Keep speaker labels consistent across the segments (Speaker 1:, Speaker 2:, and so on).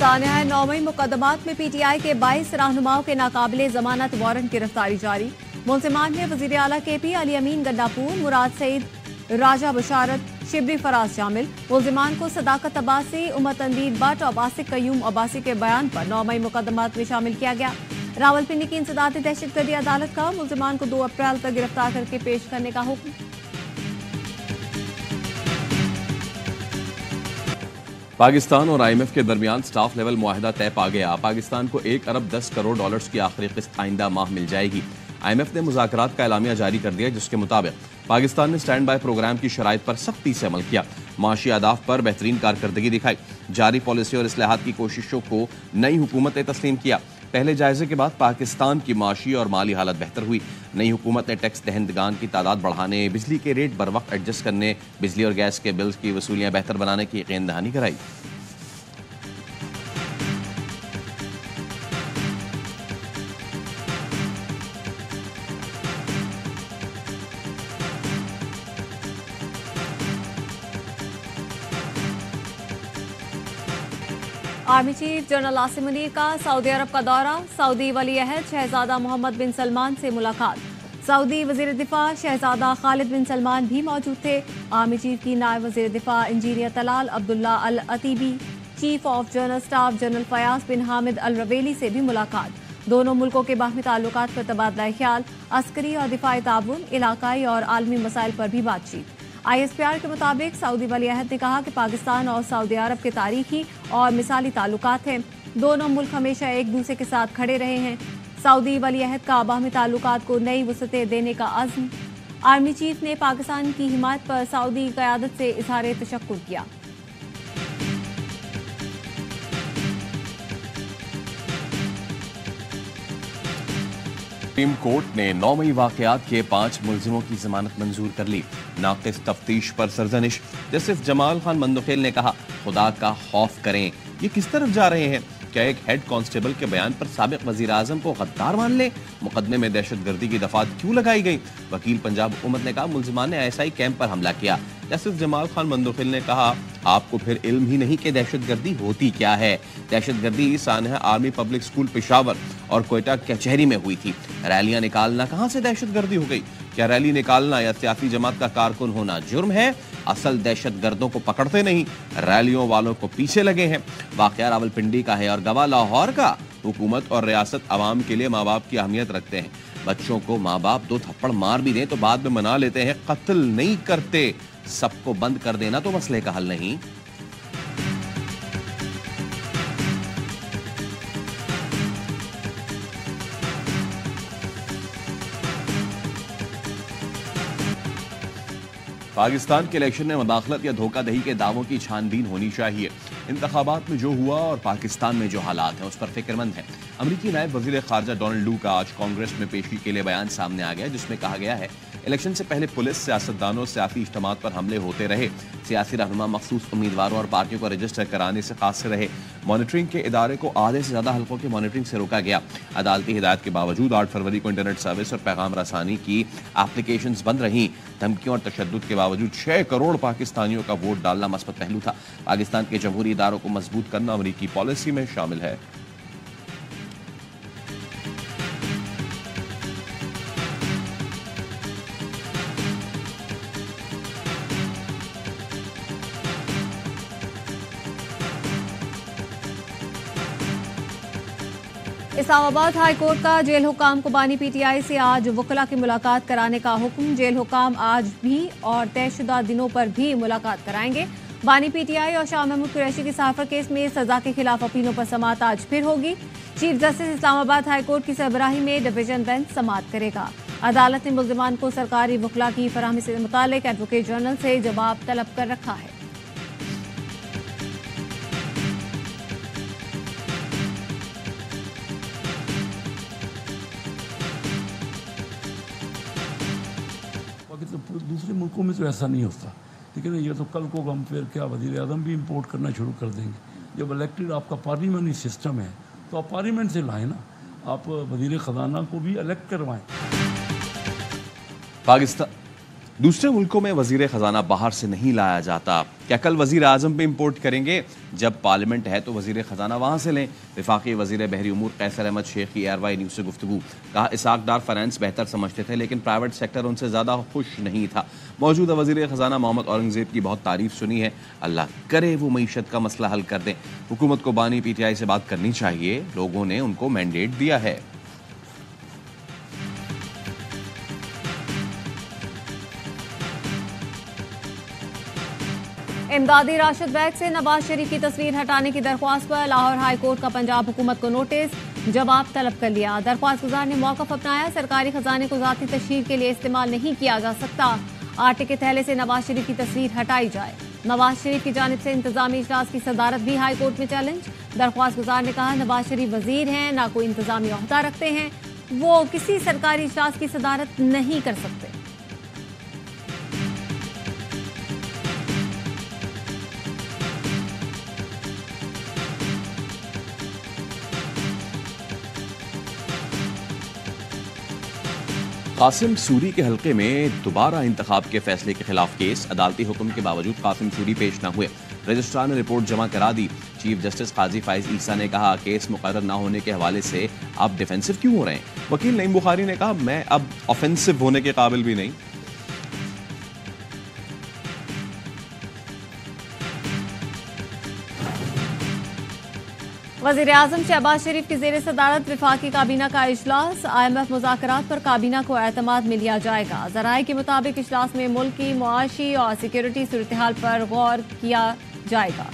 Speaker 1: सानिया 9वीं मुकदमात में पीटीआई के 22 रहनुमाओं के नाकाबिले जमानत वारंट गिरफ्तारी जारी। मुल्जिमान में वजीर आला केपी, अली अमीन गंडापुर, मुराद सईद, राजा बशारत, शिबरी फराज शामिल। मुल्जिमान को सदाकत अब्बासी, उमर तनवीर भट्ट और आसिक कयूम अब्बासी के बयान पर 9वीं मुकदमात में शामिल किया गया। रावलपिंडी की इंसदादी दहशतगर्दी अदालत का मुल्जिमान को 2 अप्रैल तक गिरफ्तार करके पेश करने का हुक्म।
Speaker 2: पाकिस्तान और IMF के दरमियान स्टाफ लेवल मुआहिदा तय पा गया। पाकिस्तान को 1 अरब 10 करोड़ डॉलर्स की आखिरी किस्त आइंदा माह मिल जाएगी। IMF ने मुज़ाकरात का एलामिया जारी कर दिया, जिसके मुताबिक पाकिस्तान ने स्टैंड बाय प्रोग्राम की शराइत पर सख्ती से अमल किया, माशी अहदाफ पर बेहतरीन कारकर्दगी दिखाई, जारी पॉलिसी और इस्लाहात की कोशिशों को नई हुकूमत ने तस्लीम किया। पहले जायजे के बाद पाकिस्तान की माशी और माली हालत बेहतर हुई। नई हुकूमत ने टैक्स दहंदगान की तादाद बढ़ाने, बिजली के रेट बर वक्त एडजस्ट करने, बिजली और गैस के बिल्स की वसूलियां बेहतर बनाने की यकीन दहानी कराई।
Speaker 1: Army chief general Asim Munir का सऊदी अरब का दौरा। सऊदी वली अहद शहजादा मोहम्मद बिन सलमान से मुलाकात। सऊदी वजीर दिफा शहजादा खालिद बिन सलमान भी मौजूद थे। आर्मी चीफ की नायब वजीर दिफा engineer Talal Abdullah Al Otaibi, chief of general staff general Fayyaz bin Hamid Al Ruwaili से भी मुलाकात। दोनों मुल्कों के बाहमी ताल्लुकात पर तबादला ख्याल, अस्करी और दिफाई ताउन, इलाकाई और आलमी मसाइल पर भी बातचीत। ISPR के मुताबिक सऊदी वली अहद ने कहा कि पाकिस्तान और सऊदी अरब के तारीखी और मिसाली ताल्लुकात हैं। दोनों मुल्क हमेशा एक दूसरे के साथ खड़े रहे हैं। सऊदी वली अहद का बाहमी ताल्लुकात को नई वसअतें देने का अज़्म। आर्मी चीफ ने पाकिस्तान की हिमायत पर सऊदी क़यादत से इज़हार तशक्कुर किया।
Speaker 2: सुप्रीम कोर्ट ने 9 मई वाकयात के 5 मुल्जिमों की जमानत मंजूर कर ली। नाक़िस तफ्तीश पर सरजनिश। जस्टिस जमाल खान मंदखेल ने कहा, खुदा का खौफ करें, ये किस तरफ जा रहे हैं? क्या एक हेड कांस्टेबल के बयान पर साबिक वजीर आजम को गद्दार मान ले? मुकदमे में दहशतगर्दी की दफात क्यों लगाई गई? वकील पंजाब हुकूमत ने कहा, मुल्जिमान ने ISI कैंप पर हमला किया। जस्टिस जमाल खान मंदखेल ने कहा, आपको फिर इल्म ही नहीं कि दहशतगर्दी होती क्या है। दहशतगर्दी Sania army public school Peshawar और कोयटा कचहरी में हुई थी। रैलियां निकालना कहां से दहशतगर्दी हो गई? क्या रैली निकालना या सियासी जमात का कारकुन होना जुर्म है? असल दहशतगर्दों को पकड़ते नहीं, रैलियों वालों को पीछे लगे हैं। वाकया रावलपिंडी का है और गवाह लाहौर का। हुकूमत और रियासत अवाम के लिए माँ बाप की अहमियत रखते हैं। बच्चों को माँ बाप 2 थप्पड़ मार भी दें तो बाद में मना लेते हैं, कत्ल नहीं करते। सबको बंद कर देना तो मसले का हल नहीं। पाकिस्तान के इलेक्शन में मुदाखलत या धोखाधड़ी के दावों की छानबीन होनी चाहिए। इंतखाबात में जो हुआ और पाकिस्तान में जो हालात हैं उस पर फिक्रमंद है। अमरीकी नायब वजीर खारजा डोनाल्ड लू का आज कांग्रेस में पेशी के लिए बयान सामने आ गया, जिसमें कहा गया है, इलेक्शन से पहले पुलिस, सियासतदानों, सियासी इज्तिमात पर हमले होते रहे। सियासी रहनुमा मखसूस उम्मीदवारों और पार्टियों को रजिस्टर कराने से कासिर रहे। मॉनिटरिंग के इदारे को आधे से ज्यादा हल्कों की मॉनिटरिंग से रोका गया। अदालती हिदायत के बावजूद 8 फरवरी को इंटरनेट सर्विस और पैगाम रसानी की एप्लीकेशंस बंद रहीं। धमकियों और तशद्दुद के बावजूद 6 करोड़ पाकिस्तानियों का वोट डालना मस्बत पहलू था। पाकिस्तान के जमहूरी इदारों को मजबूत करना अमरीकी पॉलिसी में शामिल है।
Speaker 1: इस्लामाबाद हाई कोर्ट का जेल हुकाम को बानी PTI से आज वकला की मुलाकात कराने का हुक्म। जेल हुकाम आज भी और तयशुदा दिनों पर भी मुलाकात कराएंगे। बानी PTI और शाह महमूद कुरैशी की साफर केस में सजा के खिलाफ अपीलों पर समाअत आज फिर होगी। Chief justice Islamabad high court की सरबराही में डिवीजन बेंच समाअत करेगा। अदालत ने मुल्जिमान को सरकारी वकला की फराहमी से मुतालिक एडवोकेट जनरल से जवाब तलब कर रखा है।
Speaker 3: दूसरे मुल्कों में तो ऐसा नहीं होता, लेकिन ये तो कल को हम फिर क्या वज़ीर आज़म भी इंपोर्ट करना शुरू कर देंगे। जब इलेक्टेड आपका पार्लियामेंट्री सिस्टम है तो आप पार्लियामेंट से लाएं ना, आप वज़ीर ख़जाना को भी इलेक्ट करवाएं।
Speaker 2: दूसरे मुल्कों में वजीर खजाना बाहर से नहीं लाया जाता। क्या कल वजीर आजम पे इम्पोर्ट करेंगे? जब पार्लियामेंट है तो वजीर खजाना वहां से लें। वफाकी वजीर बहरी उमूर कैसर अहमद शेख की एयरवाई न्यूज़ से गुफ्तगू। कहा इसाक डार फाइनेंस बेहतर समझते थे लेकिन प्राइवेट सेक्टर उनसे ज़्यादा खुश नहीं था। मौजूदा वजीर खजाना मोहम्मद औरंगजेब की बहुत तारीफ सुनी है, अल्लाह करे वो मईशत का मसला हल कर दें। हुकूमत को बानी PTI से बात करनी चाहिए, लोगों ने उनको मैंडेट दिया है।
Speaker 1: इमदादी राशिद बैग से नवाज शरीफ की तस्वीर हटाने की दरख्वास्त पर लाहौर हाई कोर्ट का पंजाब हुकूमत को नोटिस, जवाब तलब कर लिया। दरख्वास्त गुजार ने मौक़िफ़ अपनाया, सरकारी खजाने को ज़ाती तशहीर के लिए इस्तेमाल नहीं किया जा सकता। आटे के थैले से नवाज शरीफ की तस्वीर हटाई जाए। नवाज शरीफ की जानिब से इंतजामी इजलास की सदारत भी हाई कोर्ट में चैलेंज। दरख्वास्त गुजार ने कहा नवाज शरीफ वजीर हैं, ना कोई इंतजामी ओहदा रखते हैं, वो किसी सरकारी इजलास की सदारत नहीं कर सकते।
Speaker 2: कासिम सूरी के हल्के में दोबारा इंतखाब के फैसले के खिलाफ केस, अदालती हुक्म के बावजूद कासिम सूरी पेश न हुए। रजिस्ट्रार ने रिपोर्ट जमा करा दी। चीफ जस्टिस काजी फाइज ईसा ने कहा केस मुकर्रर न होने के हवाले से आप डिफेंसिव क्यों हो रहे हैं? वकील नईम बुखारी ने कहा मैं अब ऑफेंसिव होने के काबिल भी नहीं।
Speaker 1: वज़ीर आज़म शहबाज शरीफ की ज़ेर सदारत वफाकी काबीना का इजलास, IMF मुज़ाकरात पर काबीना को एतमाद में लिया जाएगा। ज़राए के मुताबिक इजलास में मुल्क की मुआशी और सिक्योरिटी सूरत हाल पर गौर किया जाएगा।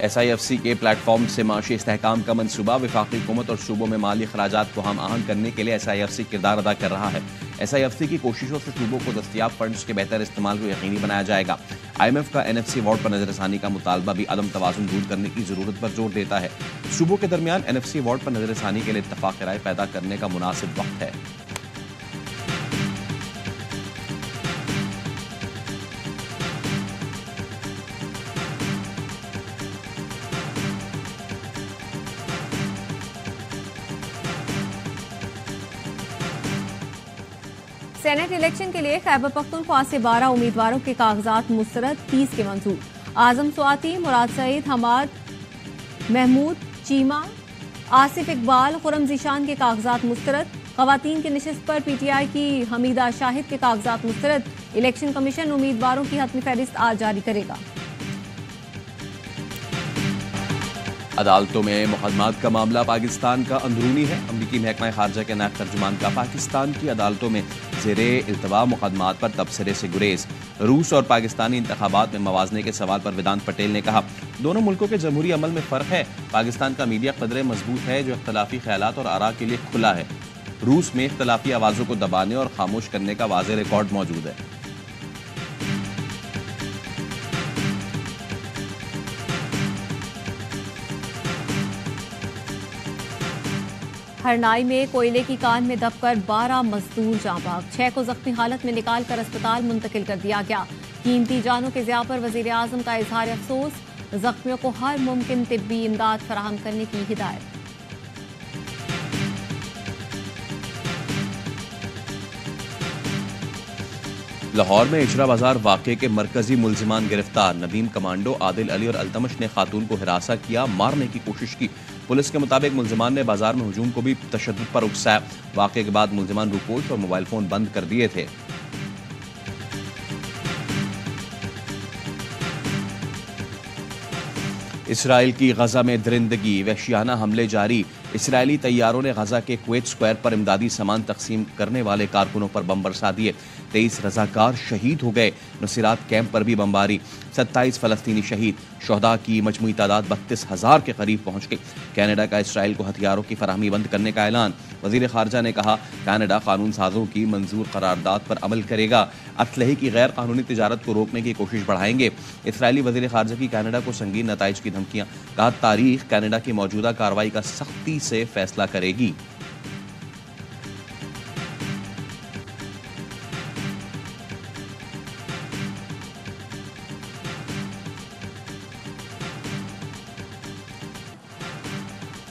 Speaker 2: SIFC के प्लेटफॉर्म से माशी इस्तेहकाम का मनसूबा, वफाकी हुकूमत और सूबों में माली अखराजात को हम आहंग करने के लिए SIFC किरदार अदा कर रहा है। SIFC की कोशिशों से सूबों को दस्तियाब फंड्स के बेहतर इस्तेमाल को यकीनी बनाया जाएगा। IMF का NFC अवार्ड पर नजरसानी का मुतालबा भी अदम तवाज़ुन दूर करने की जरूरत पर जोर देता है। सूबों के दरमियान NFC अवार्ड पर नजरसानी के लिए इत्तफाक राय पैदा करने का मुनासिब वक्त है।
Speaker 1: सेनेट इलेक्शन के लिए खैबर पख्तूनख्वा से 12 उम्मीदवारों के कागजात मुस्तरद, 30 के मंजूर। आजम स्वाति, मुराद सईद, हमाद महमूद, चीमा, आसिफ इकबाल, खुरम जीशान के कागजात मुस्तरद। खवातीन की नशिस्त पर PTI की हमीदा शाहिद के कागजात मुस्तरद। इलेक्शन कमीशन उम्मीदवारों की हतमी फहरिस्त आज जारी करेगा।
Speaker 2: अदालतों में मुकदमात का मामला पाकिस्तान का अंदरूनी है। अमरीकी महकमा खारजा के नायब तर्जुमान का पाकिस्तान की अदालतों में ज़ेरे इल्तवा मुकदमात पर तबसरे से गुरेज। रूस और पाकिस्तानी इंतखाबात में मवाजने के सवाल पर वेदांत पटेल ने कहा दोनों मुल्कों के जमहूरी अमल में फ़र्क है। पाकिस्तान का मीडिया कदरे मजबूत है जो इख्तलाफी ख्यालात और आरा के लिए खुला है। रूस में इख्तलाफी आवाज़ों को दबाने और खामोश करने का वाज़ेह रिकॉर्ड मौजूद है।
Speaker 1: हरनाई में कोयले की कान में दबकर 12 मजदूर जाँ बाग, 6 को जख्मी हालत में निकाल कर अस्पताल मुंतकिल कर दिया गया। कीमती जानों के ज़िया पर वज़ीर आज़म का इजहार अफसोस, जख्मियों को हर मुमकिन तिब्बी इमदाद फराहम करने की हिदायत।
Speaker 2: लाहौर में इशरा बाजार वाक़े के मरकजी मुल्जिमान गिरफ्तार। नदीम कमांडो, आदिल अली और अल्तमश ने खातून को हिरासा किया, मारने की कोशिश की। पुलिस के मुताबिक मुल्जिमान ने बाजार में हुजूम को भी तशद्दुद पर उकसाया। वाक़े के बाद मुल्जिमान रुपोश और मोबाइल फोन बंद कर दिए थे। इसराइल की गजा में दरिंदगी, वहशियाना हमले जारी। इसराइली तैयारों ने गजा के कुवैत स्क्वायर पर इमदादी सामान तकसीम करने वाले कारकुनों पर बम बरसा दिए। 23 रजाकार शहीद हो गए। नुसीरात कैंप पर भी बमबारी, 27 फलस्तीनी शहीद। शोहदा की मजमूई तादाद 32,000 के करीब पहुंच गई। कनाडा का इसराइल को हथियारों की फराहमी बंद करने का ऐलान। वजीर खारजा ने कहा कनाडा कानून साजों की मंजूर करारदाद पर अमल करेगा। असलहे की गैर कानूनी तिजारत को रोकने की कोशिश बढ़ाएंगे। इसराइली वजीर खारजा की कनाडा को संगीन नताइज की धमकियां। कहा तारीख कनाडा की मौजूदा कार्रवाई का सख्ती से फैसला करेगी।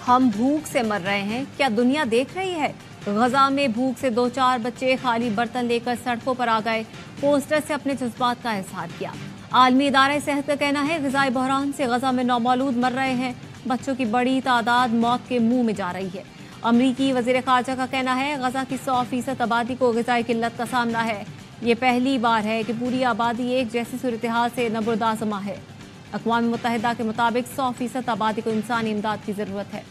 Speaker 1: हम भूख से मर रहे हैं, क्या दुनिया देख रही है? गजा में भूख से 2-4 बच्चे खाली बर्तन लेकर सड़कों पर आ गए, पोस्टर से अपने जज्बात का इजहार किया। आलमी इदारे सेहत का कहना है ग़िज़ाई बहरान से गजा में नौमौलूद मर रहे हैं, बच्चों की बड़ी तादाद मौत के मुंह में जा रही है। अमरीकी वज़ीर ख़ारजा का कहना है गजा की 100% आबादी को ग़िज़ाई किल्लत का सामना है। ये पहली बार है कि पूरी आबादी एक जैसी सूरत-ए-हाल से नबुर्दाज़मा है। अक़वाम मुत्तहिदा के मुताबिक 100% आबादी को इंसानी इमदाद की ज़रूरत है।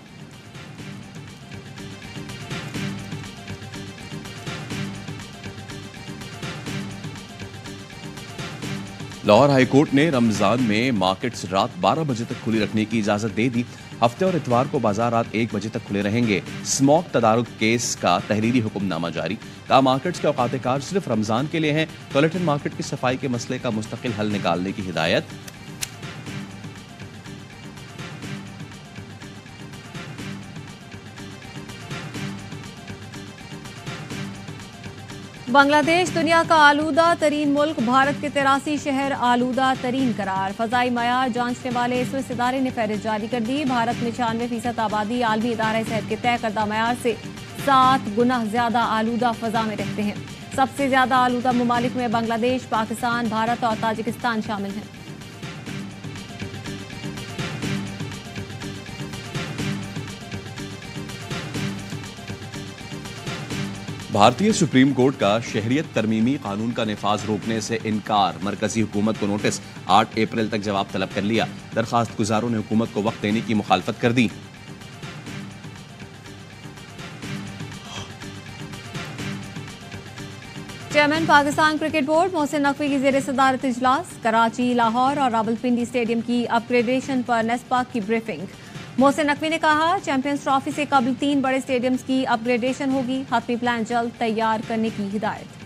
Speaker 2: लाहौर हाईकोर्ट ने रमजान में मार्केट्स रात 12 बजे तक खुली रखने की इजाजत दे दी। हफ्ते और इतवार को बाजार रात 1 बजे तक खुले रहेंगे। स्मॉक तदारुक केस का तहरीरी हुक्मनामा जारी। कहा मार्केट्स के औकात कार सिर्फ रमजान के लिए हैं। टॉयलेट मार्केट की सफाई के मसले का मुस्तकिल हल निकालने की हिदायत।
Speaker 1: बांग्लादेश दुनिया का आलूदा तरीन मुल्क, भारत के 83 शहर आलूदा तरीन करार। फजाई मयार जांचने वाले स्विस इदारे ने फहरिस्त जारी कर दी। भारत में 96% आबादी आलमी इदारे सेहत के तय करदा मयार से 7 गुना ज्यादा आलूदा फजा में रहते हैं। सबसे ज्यादा आलूदा ममालिक में बांग्लादेश, पाकिस्तान, भारत और ताजिकिस्तान शामिल हैं।
Speaker 2: भारतीय सुप्रीम कोर्ट का शहरियत तरमीमी कानून का निफाज रोकने से इनकार। मरकजी हुकूमत को नोटिस, 8 अप्रैल तक जवाब तलब कर लिया। दरखास्त गुजारों ने हुकूमत को वक्त देने की मुखालफत कर दी।
Speaker 1: Chairman Pakistan cricket board Mohsin Naqvi की ज़ेर सदारत इजलास। कराची, लाहौर और रावलपिंडी स्टेडियम की अपग्रेडेशन पर नेस्पाक की ब्रीफिंग। मोहसिन नकवी ने कहा चैंपियंस ट्रॉफी से कबल 3 बड़े स्टेडियम्स की अपग्रेडेशन होगी। हतमी प्लान जल्द तैयार करने की हिदायत।